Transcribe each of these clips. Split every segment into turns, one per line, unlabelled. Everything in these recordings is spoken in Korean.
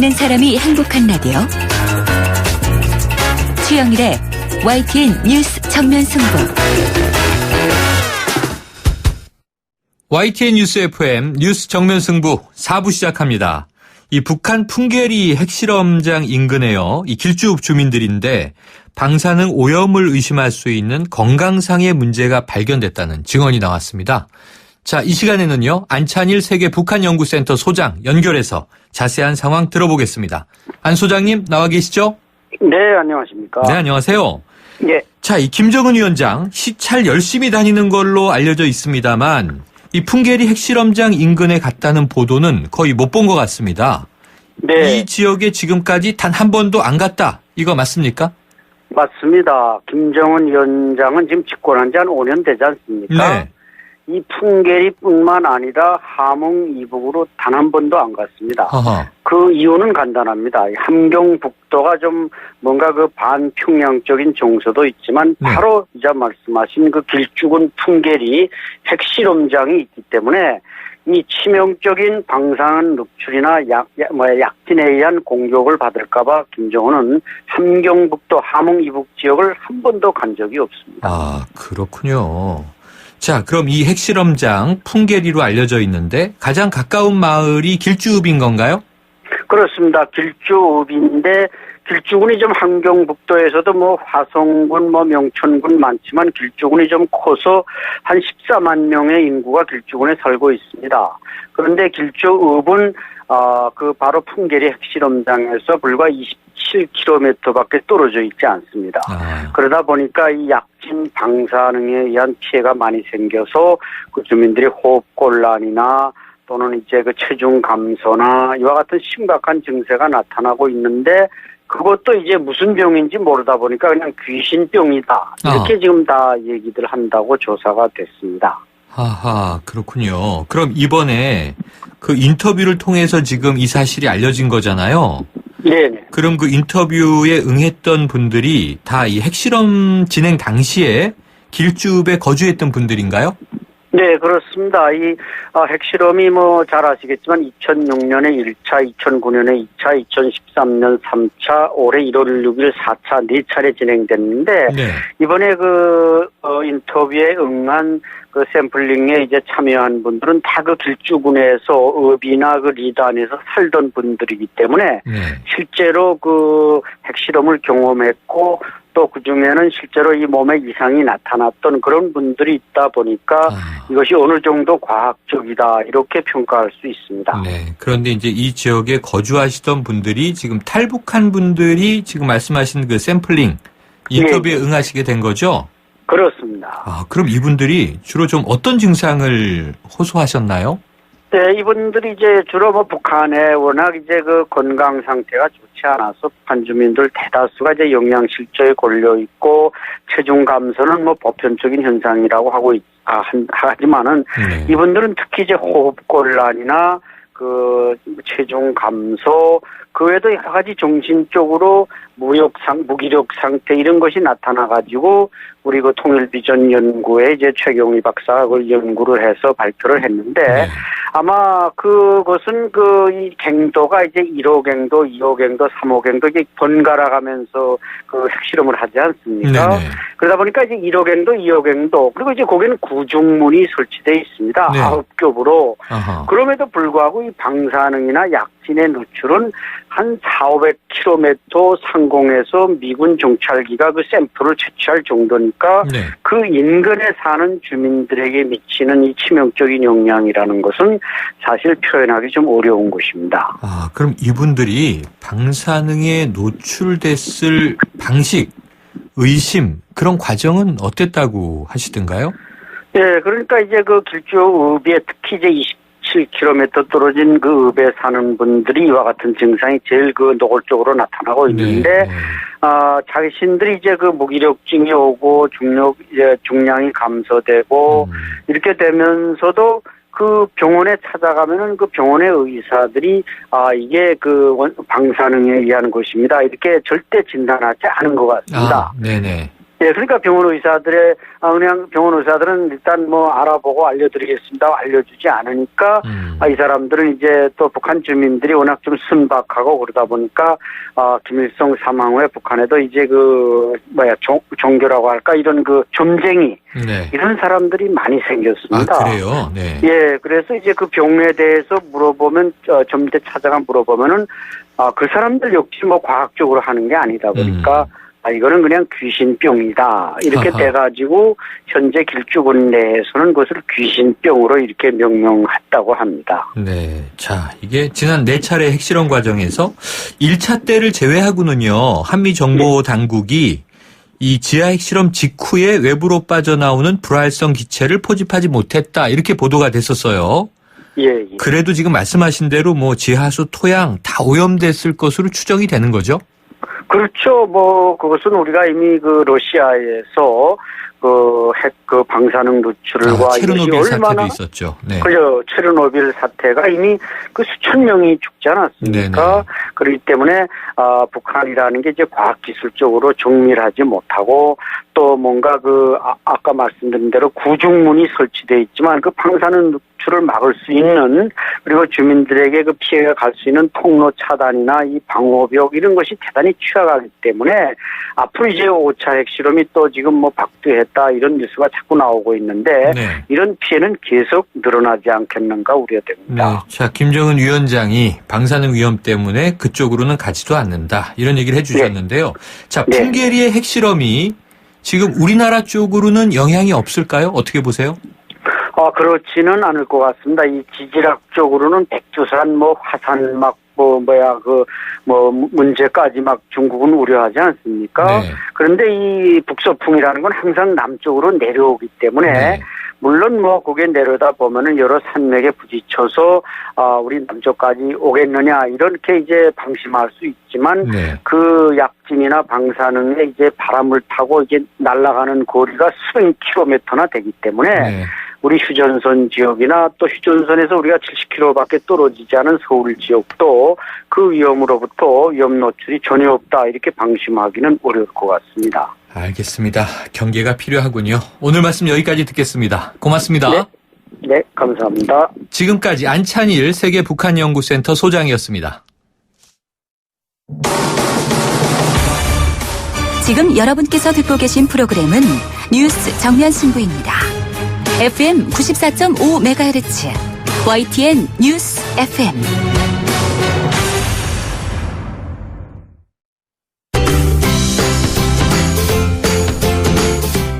듣는 사람이 행복한 라디오 최영일의 YTN 뉴스 정면 승부.
YTN 뉴스 FM 뉴스 정면 승부 4부 시작합니다. 이 북한 풍계리 핵실험장 인근에요. 이 길쭉 주민들인데 방사능 오염을 의심할 수 있는 건강상의 문제가 발견됐다는 증언이 나왔습니다. 자, 이 시간에는요. 안찬일 세계 북한연구센터 소장 연결해서 자세한 상황 들어보겠습니다. 안 소장님 나와 계시죠?
네, 안녕하십니까.
네, 안녕하세요.
예.
자, 이 김정은 위원장 시찰 열심히 다니는 걸로 알려져 있습니다만 이 풍계리 핵실험장 인근에 갔다는 보도는 거의 못 본 것 같습니다.
네.
이 지역에 지금까지 단 한 번도 안 갔다. 이거 맞습니까?
맞습니다. 김정은 위원장은 지금 집권한 지 한 5년 되지 않습니까?
네.
이 풍계리뿐만 아니라 함흥 이북으로 단 한 번도 안 갔습니다.
어허.
그 이유는 간단합니다. 함경북도가 좀 뭔가 그 반평양적인 정서도 있지만
네.
바로 이제 말씀하신 그 길쭉은 풍계리 핵실험장이 있기 때문에 이 치명적인 방사능 흡출이나 약진에 의한 공격을 받을까봐 김정은은 함경북도 함흥 이북 지역을 한 번도 간 적이 없습니다.
아, 그렇군요. 자, 그럼 이 핵실험장 풍계리로 알려져 있는데 가장 가까운 마을이 길쭉읍인 건가요?
그렇습니다. 길쭉읍인데 길쭉군이 좀 함경북도에서도 뭐 화성군, 명천군 많지만 길쭉군이 좀 커서 한 14만 명의 인구가 길쭉군에 살고 있습니다. 그런데 길쭉읍은 그 바로 풍계리 핵실험장에서 불과 27km밖에 떨어져 있지 않습니다. 그러다 보니까 이 약진 방사능에 의한 피해가 많이 생겨서 그 주민들이 호흡곤란이나 또는 이제 그 체중 감소나 이와 같은 심각한 증세가 나타나고 있는데 그것도 이제 무슨 병인지 모르다 보니까 그냥 귀신병이다. 이렇게 지금 다 얘기들 한다고 조사가 됐습니다.
하하, 그렇군요. 그럼 이번에 그 인터뷰를 통해서 지금 이 사실이 알려진 거잖아요.
네네.
그럼 그 인터뷰에 응했던 분들이 다 이 핵실험 진행 당시에 길쭉에 거주했던 분들인가요?
네, 그렇습니다. 이 핵실험이 뭐 잘 아시겠지만 2006년에 1차, 2009년에 2차, 2013년 3차, 올해 1월 6일 4차 4차례 진행됐는데
네.
이번에 그 인터뷰에 응한 그 샘플링에 이제 참여한 분들은 다 그 길쭉군에서 읍이나 그 리단에서 살던 분들이기 때문에
네.
실제로 그 핵실험을 경험했고 또 그중에는 실제로 이 몸에 이상이 나타났던 그런 분들이 있다 보니까 이것이 어느 정도 과학적이다 이렇게 평가할 수 있습니다.
네. 그런데 이제 이 지역에 거주하시던 분들이 지금 탈북한 분들이 지금 말씀하신 그 샘플링 인터뷰에
네.
응하시게 된 거죠?
그렇습니다.
그럼 이분들이 주로 좀 어떤 증상을 호소하셨나요?
네, 이분들이 이제 주로 뭐 북한에 워낙 이제 그 건강 상태가 좋지 않아서 북한 주민들 대다수가 이제 영양실조에 걸려 있고 체중 감소는 뭐 보편적인 현상이라고 하지만은
네.
이분들은 특히 이제 호흡곤란이나 그 체중 감소 그 외에도 여러 가지 정신적으로 무기력 상태 이런 것이 나타나가지고 우리 그 통일비전 연구에 이제 최경희 박사가 그걸 연구를 해서 발표를 했는데
네.
아마 그것은 이 갱도가 이제 1호 갱도, 2호 갱도, 3호 갱도 이게 번갈아 가면서 그 핵실험을 하지 않습니까?
네네.
그러다 보니까 이제 1호 갱도, 2호 갱도 그리고 이제 거기는 구중문이 설치되어 있습니다.
네.
9겹으로.
아하.
그럼에도 불구하고 이 방사능이나 약진의 누출은 한 400-500km 상공에서 미군 정찰기가 그 샘플을 채취할 정도니까
네.
그 인근에 사는 주민들에게 미치는 이 치명적인 영향이라는 것은 사실 표현하기 좀 어려운 것입니다.
그럼 이분들이 방사능에 노출됐을 방식, 의심, 그런 과정은 어땠다고 하시던가요?
네, 그러니까 이제 그 길쭉읍에 특히 이제 27km 떨어진 그 읍에 사는 분들이 이와 같은 증상이 제일 그 노골적으로 나타나고 있는데,
네.
자신들이 이제 그 무기력증이 오고 중량이 감소되고 이렇게 되면서도 그 병원에 찾아가면은 그 병원의 의사들이 이게 그 방사능에 의한 것입니다. 이렇게 절대 진단하지 않은 것 같습니다.
네네.
예, 그러니까 그냥 병원 의사들은 일단 뭐 알아보고 알려드리겠습니다. 알려주지 않으니까 이 사람들은 이제 또 북한 주민들이 워낙 좀 순박하고 그러다 보니까 김일성 사망 후에 북한에도 이제 종교라고 할까 이런 점쟁이
네.
이런 사람들이 많이 생겼습니다.
아, 그래요? 네.
예, 그래서 이제 그 병에 대해서 물어보면 좀 밑에 찾아가 물어보면은 그 사람들 역시 뭐 과학적으로 하는 게 아니다 보니까. 이거는 그냥 귀신병이다. 이렇게
아하.
돼가지고 현재 길쭉군 내에서는 그것을 귀신병으로 이렇게 명명했다고 합니다.
네. 자, 이게 지난 4차례 핵실험 과정에서 1차 때를 제외하고는요. 한미 정보 당국이 이 지하 핵실험 직후에 외부로 빠져나오는 불활성 기체를 포집하지 못했다. 이렇게 보도가 됐었어요.
예.
그래도 지금 말씀하신 대로 뭐 지하수, 토양 다 오염됐을 것으로 추정이 되는 거죠?
그렇죠. 그것은 우리가 이미 러시아에서 핵 방사능 누출과
체르노빌
이것이 얼마나
사태도 있었죠. 네.
그죠. 체르노빌 사태가 이미 수천 명이 죽지 않았습니까?
네네.
그렇기 때문에 북한이라는 게 이제 과학기술적으로 정밀하지 못하고 또 뭔가 아까 말씀드린 대로 구중문이 설치되어 있지만 그 방사능 누출을 막을 수 있는 그리고 주민들에게 피해가 갈 수 있는 통로 차단이나 이 방호벽 이런 것이 대단히 취약하기 때문에 앞으로 이제 5차 핵실험이 또 지금 박두했다 이런 뉴스가 자꾸 나오고 있는데
네.
이런 피해는 계속 늘어나지 않겠는가 우려됩니다.
네. 자, 김정은 위원장이 방사능 위험 때문에 그쪽으로는 가지도 않는다. 이런 얘기를 해주셨는데요. 자, 풍계리의 핵실험이 지금 우리나라 쪽으로는 영향이 없을까요? 어떻게 보세요?
그렇지는 않을 것 같습니다. 이 지질학 쪽으로는 백두산, 화산 문제까지 중국은 우려하지 않습니까?
네.
그런데 이 북서풍이라는 건 항상 남쪽으로 내려오기 때문에
네.
물론 거기에 내려다 보면은 여러 산맥에 부딪혀서 우리 남쪽까지 오겠느냐 이렇게 이제 방심할 수 있지만
네.
그 약진이나 방사능에 이제 바람을 타고 이제 날아가는 거리가 수백 킬로미터나 되기 때문에
네.
우리 휴전선 지역이나 또 휴전선에서 우리가 70km밖에 떨어지지 않은 서울 지역도 그 위험으로부터 위험 노출이 전혀 없다 이렇게 방심하기는 어려울 것 같습니다.
알겠습니다. 경계가 필요하군요. 오늘 말씀 여기까지 듣겠습니다. 고맙습니다.
네, 감사합니다.
지금까지 안찬일 세계북한연구센터 소장이었습니다.
지금 여러분께서 듣고 계신 프로그램은 뉴스 정면 승부입니다. FM 94.5MHz YTN 뉴스 FM.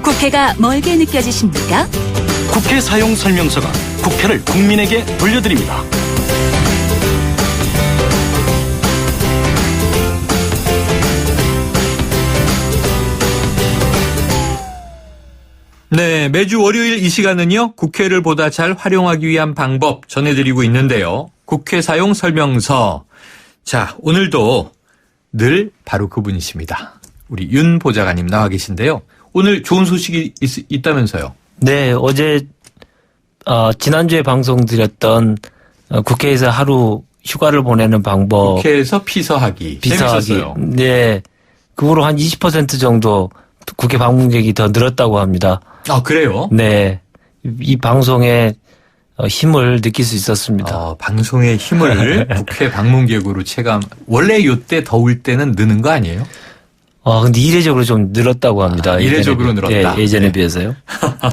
국회가 멀게 느껴지십니까?
국회 사용 설명서가 국회를 국민에게 돌려드립니다.
네, 매주 월요일 이 시간은요. 국회를 보다 잘 활용하기 위한 방법 전해드리고 있는데요. 국회 사용 설명서. 자, 오늘도 늘 바로 그분이십니다. 우리 윤 보좌관님 나와 계신데요. 오늘 좋은 소식이 있다면서요?
네, 어제 지난주에 방송드렸던 국회에서 하루 휴가를 보내는 방법.
국회에서 피서하기. 재밌었어요.
네, 그거로 한 20% 정도 국회 방문객이 더 늘었다고 합니다.
아, 그래요?
네, 이 방송의 힘을 느낄 수 있었습니다.
방송의 힘을 국회 방문객으로 체감. 원래 요때 더울 때는 느는 거 아니에요?
근데 이례적으로 좀 늘었다고 합니다.
이례적으로 늘었다.
네, 예전에 비해서요.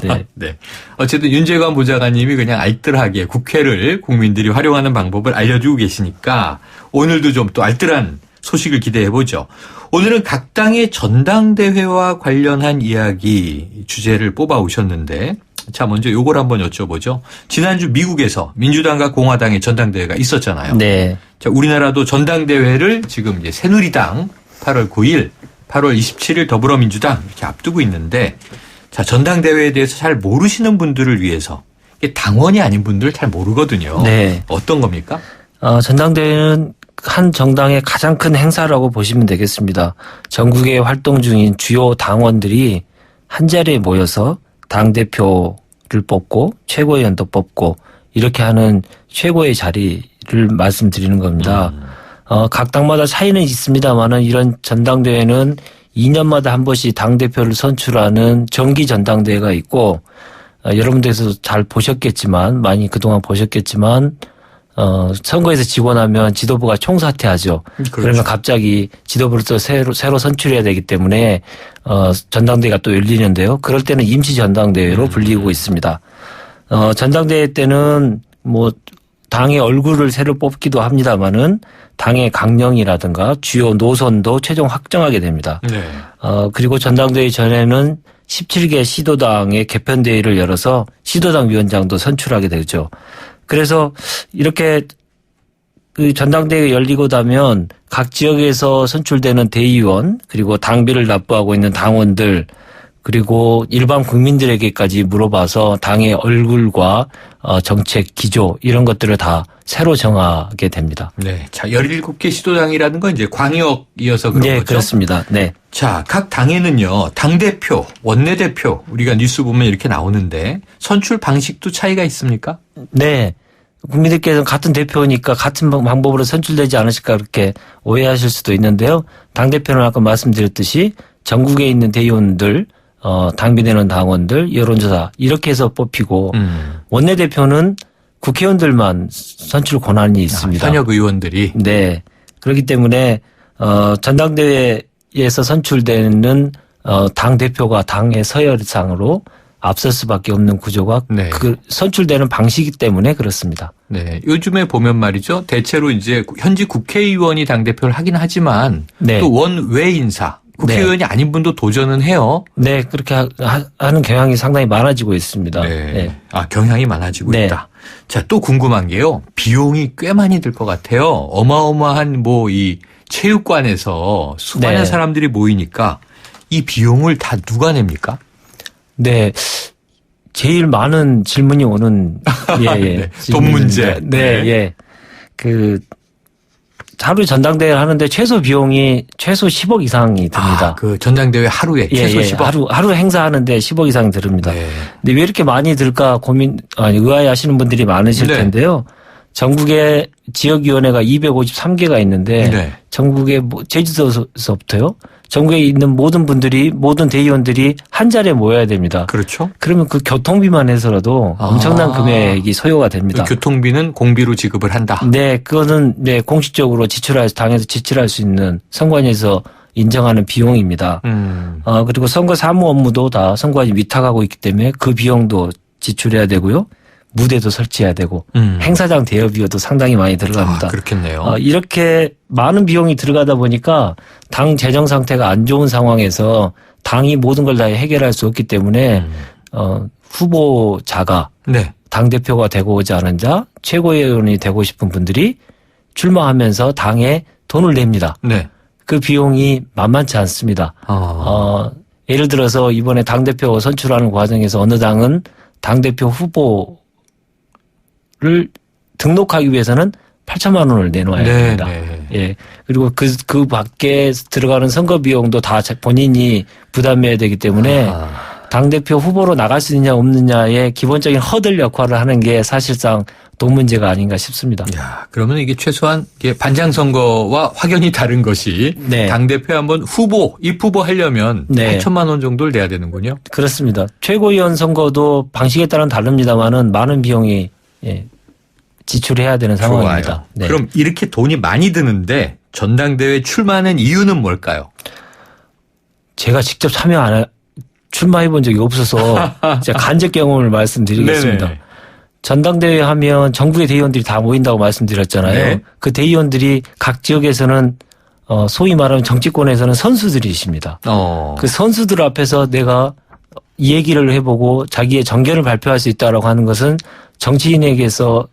네.
네. 어쨌든 윤재관 보좌관님이 그냥 알뜰하게 국회를 국민들이 활용하는 방법을 알려주고 계시니까 오늘도 좀 또 알뜰한 소식을 기대해보죠. 오늘은 각 당의 전당대회와 관련한 이야기 주제를 뽑아오셨는데 자, 먼저 요걸 한번 여쭤보죠. 지난주 미국에서 민주당과 공화당의 전당대회가 있었잖아요.
네.
자, 우리나라도 전당대회를 지금 이제 새누리당 8월 9일, 8월 27일 더불어민주당 이렇게 앞두고 있는데 자, 전당대회에 대해서 잘 모르시는 분들을 위해서 이게 당원이 아닌 분들 잘 모르거든요.
네.
어떤 겁니까?
전당대회는 한 정당의 가장 큰 행사라고 보시면 되겠습니다. 전국에 활동 중인 주요 당원들이 한자리에 모여서 당대표를 뽑고 최고위원도 뽑고 이렇게 하는 최고의 자리를 말씀드리는 겁니다. 각 당마다 차이는 있습니다만은 이런 전당대회는 2년마다 한 번씩 당대표를 선출하는 정기 전당대회가 있고, 여러분들께서 잘 보셨겠지만, 많이 그동안 보셨겠지만, 선거에서 지고 나면 지도부가 총사퇴하죠.
그렇죠.
그러면 갑자기 지도부를 또 새로 선출해야 되기 때문에, 전당대회가 또 열리는데요. 그럴 때는 임시 전당대회로 불리고 있습니다. 전당대회 때는 뭐, 당의 얼굴을 새로 뽑기도 합니다만은, 당의 강령이라든가 주요 노선도 최종 확정하게 됩니다.
네.
그리고 전당대회 전에는 17개 시도당의 개편대회를 열어서 시도당 위원장도 선출하게 되죠. 그래서 이렇게 그 전당대회가 열리고 나면 각 지역에서 선출되는 대의원 그리고 당비를 납부하고 있는 당원들 그리고 일반 국민들에게까지 물어봐서 당의 얼굴과 정책 기조 이런 것들을 다 새로 정하게 됩니다.
네. 자, 17개 시도당이라는 건 이제 광역이어서 그런
네,
거죠?
그렇습니다. 네.
자, 각 당에는요, 당대표, 원내대표, 우리가 뉴스 보면 이렇게 나오는데, 선출 방식도 차이가 있습니까?
네. 국민들께서는 같은 대표니까 같은 방법으로 선출되지 않으실까 그렇게 오해하실 수도 있는데요. 당대표는 아까 말씀드렸듯이 전국에 있는 대의원들, 당비되는 당원들, 여론조사 이렇게 해서 뽑히고 원내대표는 국회의원들만 선출 권한이 있습니다.
현역 의원들이.
네. 그렇기 때문에 전당대회에서 선출되는 당대표가 당의 서열상으로 앞설 수밖에 없는 구조가
네.
그 선출되는 방식이기 때문에 그렇습니다.
네. 요즘에 보면 말이죠. 대체로 이제 현직 국회의원이 당대표를 하긴 하지만
네.
또 원외 인사, 국회의원이 아닌 분도 도전은 해요.
네. 그렇게 하는 경향이 상당히 많아지고 있습니다.
네.
네.
아, 경향이 많아지고
네.
있다. 자, 또 궁금한 게요. 비용이 꽤 많이 들 것 같아요. 어마어마한 뭐 이 체육관에서 수많은
네.
사람들이 모이니까 이 비용을 다 누가 냅니까?
네. 제일 많은 질문이 오는
네. 돈 문제.
네,
네.
예. 그 하루 전당대회를 하는데 최소 비용이 최소 10억 이상이 듭니다.
아, 그 전당대회 하루에 최소 10억.
하루 행사하는데 10억 이상이 들습니다.
네.
근데 왜 이렇게 많이 들까 의아해하시는 분들이 많으실
네.
텐데요. 전국에 지역위원회가 253개가 있는데
네.
전국에 제주도서부터요. 전국에 있는 모든 대의원들이 한 자리에 모여야 됩니다.
그렇죠.
그러면 그 교통비만 해서라도 엄청난 금액이 소요가 됩니다.
교통비는 공비로 지급을 한다.
네, 그거는 공식적으로 당에서 지출할 수 있는 선관위에서 인정하는 비용입니다. 그리고 선거 사무 업무도 다 선관위 위탁하고 있기 때문에 그 비용도 지출해야 되고요. 무대도 설치해야 되고 행사장 대여비도 상당히 많이 들어갑니다.
아, 그렇겠네요.
이렇게 많은 비용이 들어가다 보니까 당 재정 상태가 안 좋은 상황에서 당이 모든 걸 다 해결할 수 없기 때문에 후보자가
네.
당대표가 되고자 하는 자, 최고위원이 되고 싶은 분들이 출마하면서 당에 돈을 냅니다.
네.
그 비용이 만만치 않습니다. 예를 들어서 이번에 당대표 선출하는 과정에서 어느 당은 당대표 후보를 등록하기 위해서는 8천만 원을 내놓아야 됩니다.
네.
예. 그리고 그 밖에 들어가는 선거 비용도 다 본인이 부담해야 되기 때문에 당대표 후보로 나갈 수 있느냐 없느냐의 기본적인 허들 역할을 하는 게 사실상 돈 문제가 아닌가 싶습니다.
야, 그러면 이게 최소한 이게 반장 선거와 확연히 다른 것이
네.
당대표 한번 입후보 하려면
네.
8천만 원 정도를 내야 되는군요.
그렇습니다. 최고위원 선거도 방식에 따라 다릅니다만은 많은 비용이 지출해야 되는 상황입니다.
좋아요.
네.
그럼 이렇게 돈이 많이 드는데 전당대회 출마하는 이유는 뭘까요?
제가 직접 출마해 본 적이 없어서 제가 간접 경험을 말씀드리겠습니다.
네네.
전당대회 하면 전국의 대의원들이 다 모인다고 말씀드렸잖아요.
네.
그 대의원들이 각 지역에서는 소위 말하면 정치권에서는 선수들이십니다. 그 선수들 앞에서 내가 이 얘기를 해보고 자기의 정견을 발표할 수 있다라고 하는 것은 정치인에게서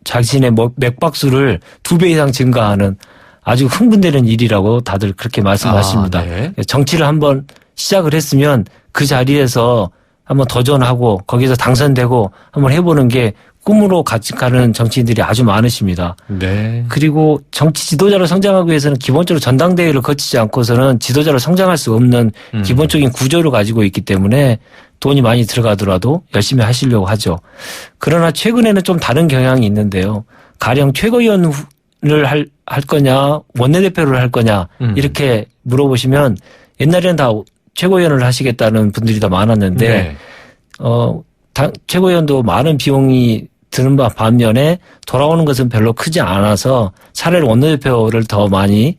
자신의 맥박수를 2배 이상 증가하는 아주 흥분되는 일이라고 다들 그렇게 말씀하십니다.
네.
정치를 한번 시작을 했으면 그 자리에서 한번 도전하고 거기서 당선되고 한번 해보는 게 꿈으로 같이 가는 정치인들이 아주 많으십니다.
네.
그리고 정치 지도자로 성장하기 위해서는 기본적으로 전당대회를 거치지 않고서는 지도자로 성장할 수 없는 기본적인 구조를 가지고 있기 때문에 돈이 많이 들어가더라도 열심히 하시려고 하죠. 그러나 최근에는 좀 다른 경향이 있는데요. 가령 최고위원을 할 거냐 원내대표를 할 거냐 이렇게 물어보시면 옛날에는 다 최고위원을 하시겠다는 분들이 더 많았는데
네.
최고위원도 많은 비용이 드는 반면에 돌아오는 것은 별로 크지 않아서 차라리 원내대표를 더 많이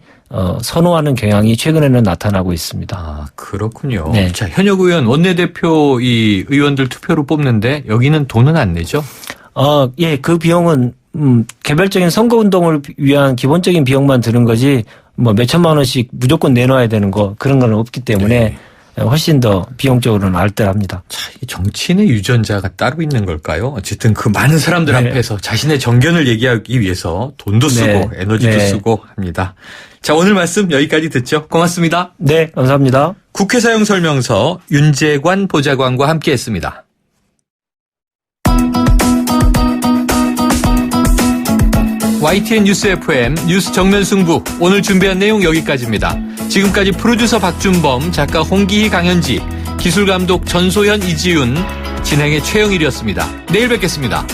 선호하는 경향이 최근에는 나타나고 있습니다.
아, 그렇군요.
네.
자, 현역 의원, 원내대표 이 의원들 투표로 뽑는데 여기는 돈은 안 내죠?
예, 그 비용은 개별적인 선거운동을 위한 기본적인 비용만 드는 거지 뭐 몇천만 원씩 무조건 내놔야 되는 거 그런 건 없기 때문에 훨씬 더 비용적으로는 알뜰합니다.
자, 이 정치인의 유전자가 따로 있는 걸까요? 어쨌든 그 많은 사람들
네.
앞에서 자신의 정견을 얘기하기 위해서 돈도 쓰고
네.
에너지도
네.
쓰고 합니다. 자, 오늘 말씀 여기까지 듣죠. 고맙습니다.
네, 감사합니다.
국회 사용 설명서 윤재관 보좌관과 함께했습니다. YTN 뉴스 FM 뉴스 정면 승부 오늘 준비한 내용 여기까지입니다. 지금까지 프로듀서 박준범, 작가 홍기희, 강현지, 기술감독 전소현, 이지윤, 진행의 최영일이었습니다. 내일 뵙겠습니다.